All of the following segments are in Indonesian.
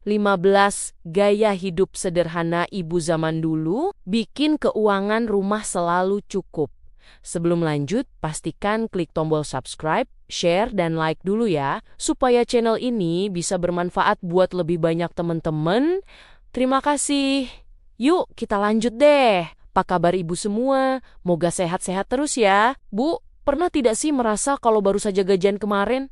15 gaya hidup sederhana ibu zaman dulu bikin keuangan rumah selalu cukup. Sebelum lanjut, pastikan klik tombol subscribe, share, dan like dulu ya, supaya channel ini bisa bermanfaat buat lebih banyak teman-teman. Terima kasih. Yuk, kita lanjut deh. Apa kabar ibu semua? Moga sehat-sehat terus ya. Bu, pernah tidak sih merasa kalau baru saja gajian kemarin?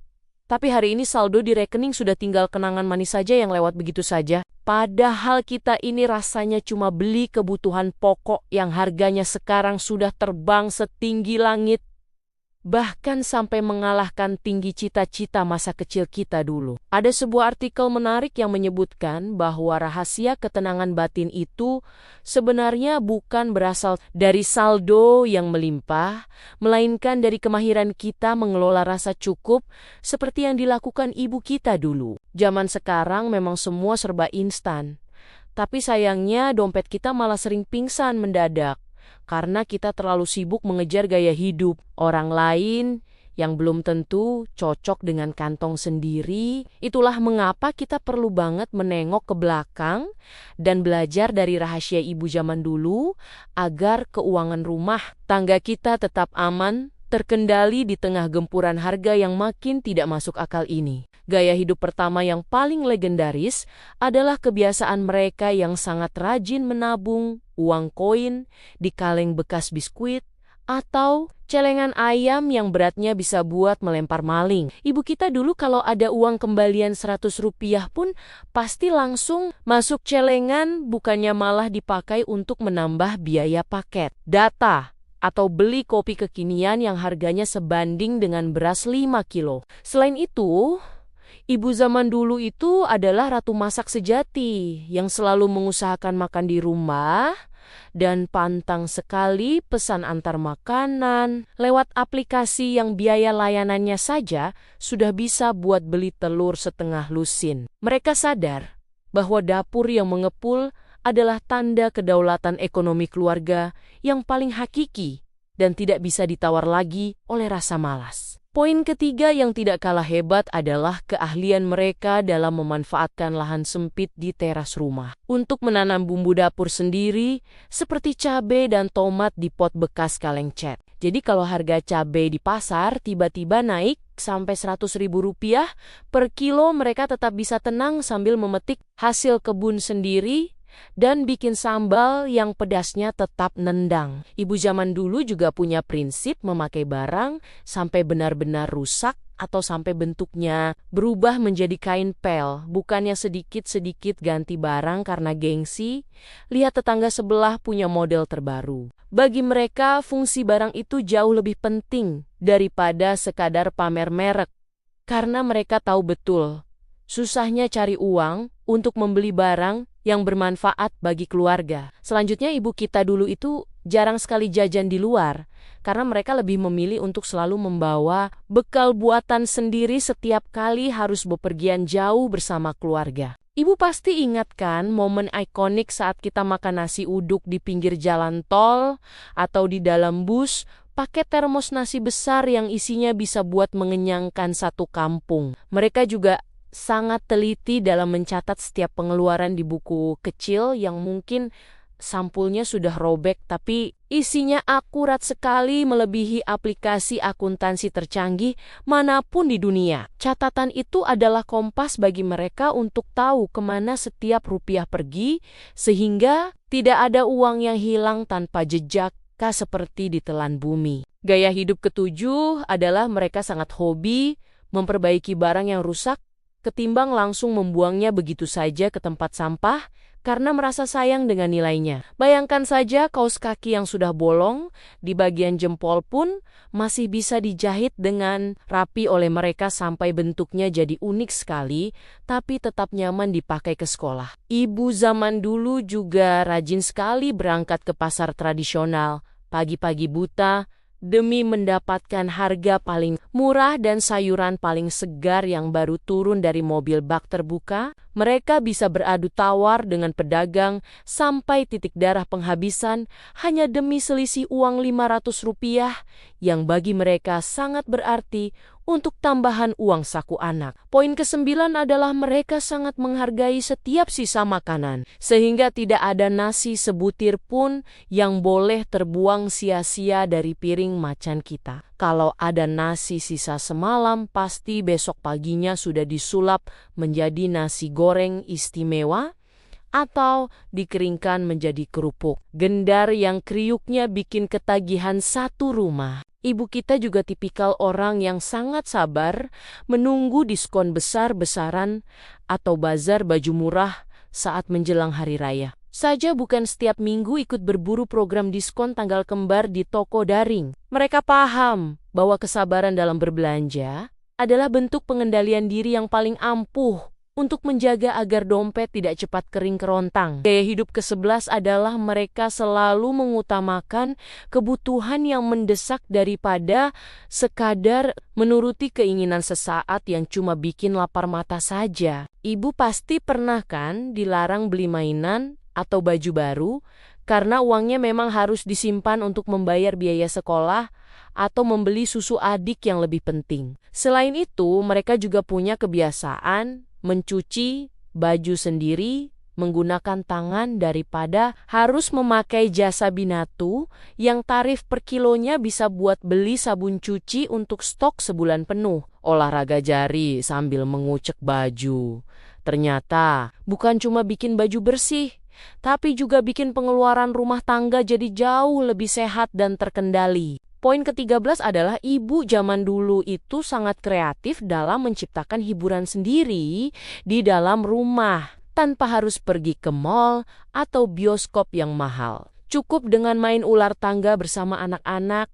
Tapi hari ini saldo di rekening sudah tinggal kenangan manis saja yang lewat begitu saja. Padahal kita ini rasanya cuma beli kebutuhan pokok yang harganya sekarang sudah terbang setinggi langit. Bahkan sampai mengalahkan tinggi cita-cita masa kecil kita dulu. Ada sebuah artikel menarik yang menyebutkan bahwa rahasia ketenangan batin itu sebenarnya bukan berasal dari saldo yang melimpah, melainkan dari kemahiran kita mengelola rasa cukup seperti yang dilakukan ibu kita dulu. Zaman sekarang memang semua serba instan, tapi sayangnya dompet kita malah sering pingsan mendadak. Karena kita terlalu sibuk mengejar gaya hidup orang lain yang belum tentu cocok dengan kantong sendiri. Itulah mengapa kita perlu banget menengok ke belakang dan belajar dari rahasia ibu zaman dulu agar keuangan rumah tangga kita tetap aman, terkendali di tengah gempuran harga yang makin tidak masuk akal ini. Gaya hidup pertama yang paling legendaris adalah kebiasaan mereka yang sangat rajin menabung uang koin di kaleng bekas biskuit atau celengan ayam yang beratnya bisa buat melempar maling. Ibu kita dulu kalau ada uang kembalian 100 rupiah pun pasti langsung masuk celengan, bukannya malah dipakai untuk menambah biaya paket, data, atau beli kopi kekinian yang harganya sebanding dengan beras 5 kilo. Selain itu, ibu zaman dulu itu adalah ratu masak sejati yang selalu mengusahakan makan di rumah dan pantang sekali pesan antar makanan lewat aplikasi yang biaya layanannya saja sudah bisa buat beli telur setengah lusin. Mereka sadar bahwa dapur yang mengepul adalah tanda kedaulatan ekonomi keluarga yang paling hakiki dan tidak bisa ditawar lagi oleh rasa malas. Poin ketiga yang tidak kalah hebat adalah keahlian mereka dalam memanfaatkan lahan sempit di teras rumah untuk menanam bumbu dapur sendiri seperti cabai dan tomat di pot bekas kaleng cat. Jadi kalau harga cabai di pasar tiba-tiba naik sampai 100.000 rupiah per kilo, mereka tetap bisa tenang sambil memetik hasil kebun sendiri dan bikin sambal yang pedasnya tetap nendang. Ibu zaman dulu juga punya prinsip memakai barang sampai benar-benar rusak atau sampai bentuknya berubah menjadi kain pel, bukannya sedikit-sedikit ganti barang karena gengsi, lihat tetangga sebelah punya model terbaru. Bagi mereka, fungsi barang itu jauh lebih penting daripada sekadar pamer merek, karena mereka tahu betul susahnya cari uang untuk membeli barang yang bermanfaat bagi keluarga. Selanjutnya ibu kita dulu itu jarang sekali jajan di luar, karena mereka lebih memilih untuk selalu membawa bekal buatan sendiri setiap kali harus bepergian jauh bersama keluarga. Ibu pasti ingat kan momen ikonik saat kita makan nasi uduk di pinggir jalan tol atau di dalam bus, pakai termos nasi besar yang isinya bisa buat mengenyangkan satu kampung. Mereka juga sangat teliti dalam mencatat setiap pengeluaran di buku kecil yang mungkin sampulnya sudah robek tapi isinya akurat sekali melebihi aplikasi akuntansi tercanggih manapun di dunia. Catatan itu adalah kompas bagi mereka untuk tahu kemana setiap rupiah pergi sehingga tidak ada uang yang hilang tanpa jejak seperti ditelan bumi. Gaya hidup ketujuh adalah mereka sangat hobi memperbaiki barang yang rusak ketimbang langsung membuangnya begitu saja ke tempat sampah karena merasa sayang dengan nilainya. Bayangkan saja kaos kaki yang sudah bolong di bagian jempol pun masih bisa dijahit dengan rapi oleh mereka sampai bentuknya jadi unik sekali, tapi tetap nyaman dipakai ke sekolah. Ibu zaman dulu juga rajin sekali berangkat ke pasar tradisional, pagi-pagi buta, demi mendapatkan harga paling murah dan sayuran paling segar yang baru turun dari mobil bak terbuka. Mereka bisa beradu tawar dengan pedagang sampai titik darah penghabisan hanya demi selisih uang 500 rupiah yang bagi mereka sangat berarti untuk tambahan uang saku anak. Poin ke-9 adalah mereka sangat menghargai setiap sisa makanan, sehingga tidak ada nasi sebutir pun yang boleh terbuang sia-sia dari piring macan kita. Kalau ada nasi sisa semalam, pasti besok paginya sudah disulap menjadi nasi goreng istimewa atau dikeringkan menjadi kerupuk. Gendar yang kriuknya bikin ketagihan satu rumah. Ibu kita juga tipikal orang yang sangat sabar menunggu diskon besar-besaran atau bazar baju murah saat menjelang hari raya. Saja bukan setiap minggu ikut berburu program diskon tanggal kembar di toko daring. Mereka paham bahwa kesabaran dalam berbelanja adalah bentuk pengendalian diri yang paling ampuh untuk menjaga agar dompet tidak cepat kering kerontang. Gaya hidup ke-11 adalah mereka selalu mengutamakan kebutuhan yang mendesak daripada sekadar menuruti keinginan sesaat yang cuma bikin lapar mata saja. Ibu pasti pernah kan dilarang beli mainan atau baju baru karena uangnya memang harus disimpan untuk membayar biaya sekolah atau membeli susu adik yang lebih penting. Selain itu, mereka juga punya kebiasaan mencuci baju sendiri menggunakan tangan daripada harus memakai jasa Binatu yang tarif per kilonya bisa buat beli sabun cuci untuk stok sebulan penuh. Olahraga jari sambil mengucek baju. Ternyata bukan cuma bikin baju bersih, tapi juga bikin pengeluaran rumah tangga jadi jauh lebih sehat dan terkendali. Poin ke-13 adalah ibu zaman dulu itu sangat kreatif dalam menciptakan hiburan sendiri di dalam rumah tanpa harus pergi ke mall atau bioskop yang mahal. Cukup dengan main ular tangga bersama anak-anak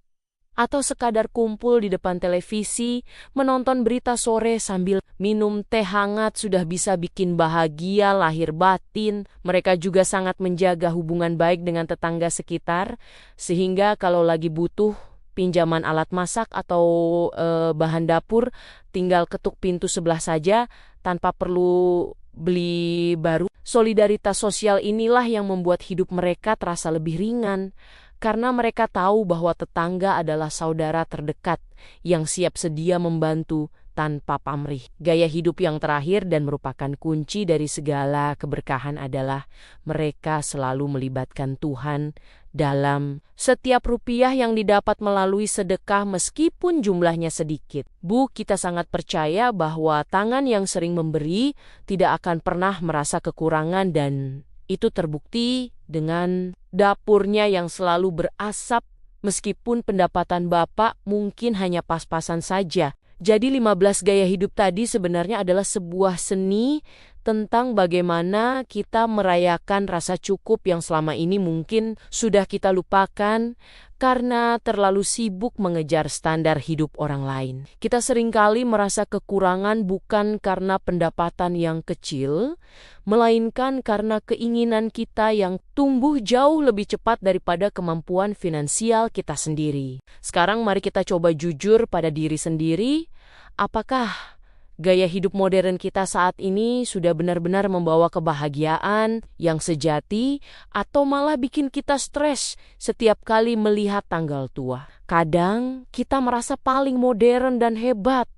atau sekadar kumpul di depan televisi, menonton berita sore sambil minum teh hangat sudah bisa bikin bahagia lahir batin. Mereka juga sangat menjaga hubungan baik dengan tetangga sekitar, sehingga kalau lagi butuh pinjaman alat masak atau bahan dapur, tinggal ketuk pintu sebelah saja tanpa perlu beli baru. Solidaritas sosial inilah yang membuat hidup mereka terasa lebih ringan, karena mereka tahu bahwa tetangga adalah saudara terdekat yang siap sedia membantu tanpa pamrih. Gaya hidup yang terakhir dan merupakan kunci dari segala keberkahan adalah mereka selalu melibatkan Tuhan dalam setiap rupiah yang didapat melalui sedekah meskipun jumlahnya sedikit. Bu, kita sangat percaya bahwa tangan yang sering memberi tidak akan pernah merasa kekurangan, dan itu terbukti dengan dapurnya yang selalu berasap meskipun pendapatan Bapak mungkin hanya pas-pasan saja. Jadi 15 gaya hidup tadi sebenarnya adalah sebuah seni tentang bagaimana kita merayakan rasa cukup yang selama ini mungkin sudah kita lupakan karena terlalu sibuk mengejar standar hidup orang lain. Kita seringkali merasa kekurangan bukan karena pendapatan yang kecil, melainkan karena keinginan kita yang tumbuh jauh lebih cepat daripada kemampuan finansial kita sendiri. Sekarang mari kita coba jujur pada diri sendiri, apakah gaya hidup modern kita saat ini sudah benar-benar membawa kebahagiaan yang sejati atau malah bikin kita stres setiap kali melihat tanggal tua? Kadang kita merasa paling modern dan hebat,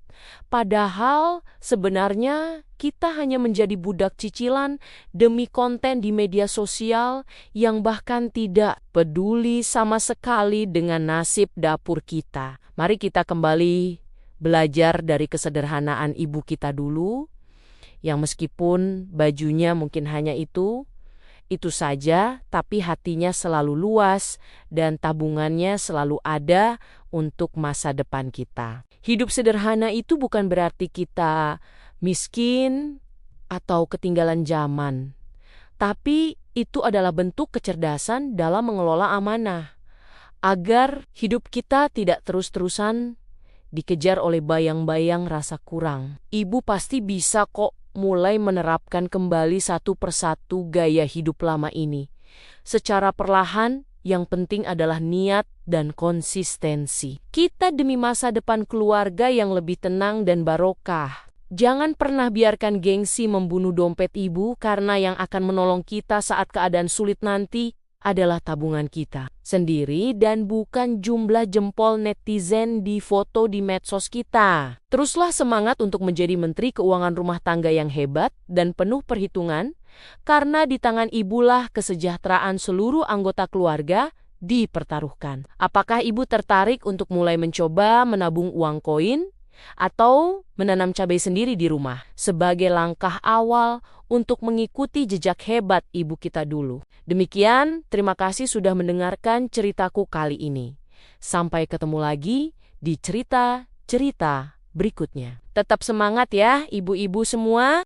padahal sebenarnya kita hanya menjadi budak cicilan demi konten di media sosial yang bahkan tidak peduli sama sekali dengan nasib dapur kita. Mari kita kembali belajar dari kesederhanaan ibu kita dulu, yang meskipun bajunya mungkin hanya itu saja, tapi hatinya selalu luas dan tabungannya selalu ada untuk masa depan kita. Hidup sederhana itu bukan berarti kita miskin atau ketinggalan zaman, tapi itu adalah bentuk kecerdasan dalam mengelola amanah, agar hidup kita tidak terus-terusan dikejar oleh bayang-bayang rasa kurang. Ibu pasti bisa kok mulai menerapkan kembali satu persatu gaya hidup lama ini. Secara perlahan, yang penting adalah niat dan konsistensi. Kita demi masa depan keluarga yang lebih tenang dan barokah. Jangan pernah biarkan gengsi membunuh dompet ibu, karena yang akan menolong kita saat keadaan sulit nanti adalah tabungan kita sendiri dan bukan jumlah jempol netizen di foto di medsos kita. Teruslah semangat untuk menjadi Menteri Keuangan Rumah Tangga yang hebat dan penuh perhitungan, karena di tangan ibulah kesejahteraan seluruh anggota keluarga dipertaruhkan. Apakah ibu tertarik untuk mulai mencoba menabung uang koin atau menanam cabai sendiri di rumah sebagai langkah awal untuk mengikuti jejak hebat ibu kita dulu? Demikian, terima kasih sudah mendengarkan ceritaku kali ini. Sampai ketemu lagi di cerita-cerita berikutnya. Tetap semangat ya ibu-ibu semua.